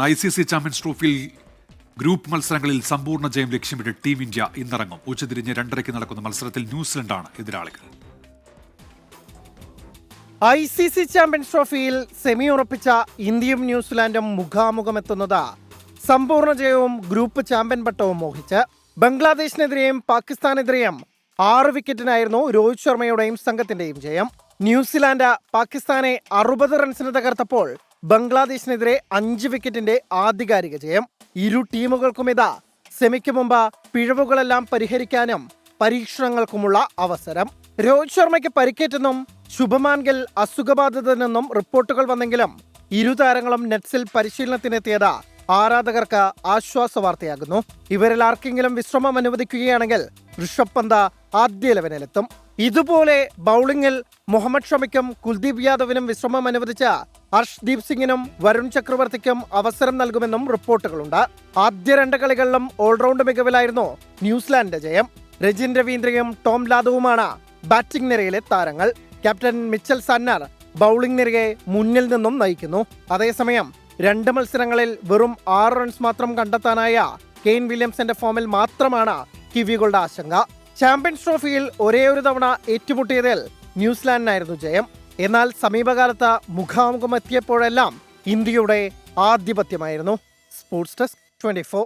ICC champions ട്രോഫിയിൽ group മത്സരങ്ങളിൽ സമ്പൂർണ്ണ ജയം ലക്ഷ്യമിട്ട് ടീം ഇന്ത്യ ഇന്നിറങ്ങും. ഉച്ചതിരിഞ്ഞ് 2:30 നടക്കുന്ന മത്സരത്തിൽ ന്യൂസിലൻഡാണ് എതിരാളികൾ. ICC ചാമ്പ്യൻസ് ട്രോഫിയിൽ സെമി ഉറപ്പിച്ച ഇന്ത്യയും ന്യൂസിലാൻഡും മുഖാമുഖമെത്തുന്നത് സമ്പൂർണ്ണ ജയവും ഗ്രൂപ്പ് ചാമ്പ്യൻ പട്ടവും മോഹിച്ച്. ബംഗ്ലാദേശിനെതിരെയും പാകിസ്ഥാനെതിരെയും 6 വിക്കറ്റിനായിരുന്നു രോഹിത് ശർമ്മയുടെയും സംഘത്തിന്റെയും ജയം. ന്യൂസിലാൻഡ് പാകിസ്ഥാനെ 60 റൺസിന് തകർത്തപ്പോൾ ബംഗ്ലാദേശിനെതിരെ 5 വിക്കറ്റിന്റെ ആധികാരിക ജയം. ഇരു ടീമുകൾക്കും ഇതാ സെമിക്ക് മുമ്പ് പിഴവുകളെല്ലാം പരിഹരിക്കാനും പരീക്ഷണങ്ങൾക്കുമുള്ള അവസരം. രോഹിത് ശർമ്മയ്ക്ക് പരിക്കേറ്റെന്നും ശുഭമാൻ ഗിൽ അസുഖബാധിതനെന്നും റിപ്പോർട്ടുകൾ വന്നെങ്കിലും ഇരു താരങ്ങളും നെറ്റ്സിൽ പരിശീലനത്തിനെത്തിയത് ആരാധകർക്ക് ആശ്വാസ വാർത്തയാകുന്നു. ഇവരിൽ ആർക്കെങ്കിലും വിശ്രമം അനുവദിക്കുകയാണെങ്കിൽ ഋഷഭ് പന്ത് ആദ്യ 11-ലെത്തും. ഇതുപോലെ ബൌളിംഗിൽ മുഹമ്മദ് ഷമിക്കും കുൽദീപ് യാദവിനും വിശ്രമം അനുവദിച്ച ഹർഷ്ദീപ് സിംഗിനും വരുൺ ചക്രവർത്തിക്കും അവസരം നൽകുമെന്നും റിപ്പോർട്ടുകളുണ്ട്. ആദ്യ 2 കളികളിലും ഓൾറൗണ്ട് മികവിലായിരുന്നു ന്യൂസിലാൻഡിന്റെ ജയം. രജിൻ രവീന്ദ്രയും ടോം ലാദവുമാണ് ബാറ്റിംഗ് നിരയിലെ താരങ്ങൾ. ക്യാപ്റ്റൻ മിച്ചൽ സാന്റ്നർ ബൌളിംഗ് നിരയെ മുന്നിൽ നിന്നും നയിക്കുന്നു. അതേസമയം 2 മത്സരങ്ങളിൽ വെറും 6 റൺസ് മാത്രം കണ്ടെത്താനായ കെയ്ൻ വില്യംസന്റെ ഫോമിൽ മാത്രമാണ് കിവികളുടെ ആശങ്ക. ചാമ്പ്യൻസ് ട്രോഫിയിൽ ഒരേ ഒരു തവണ ഏറ്റുമുട്ടിയതിൽ ന്യൂസിലാൻഡിനായിരുന്നു ജയം. എന്നാൽ സമീപകാലത്ത് മുഖാമുഖം എത്തിയപ്പോഴെല്ലാം ഇന്ത്യയുടെ ആധിപത്യമായിരുന്നു. Sports desk 24.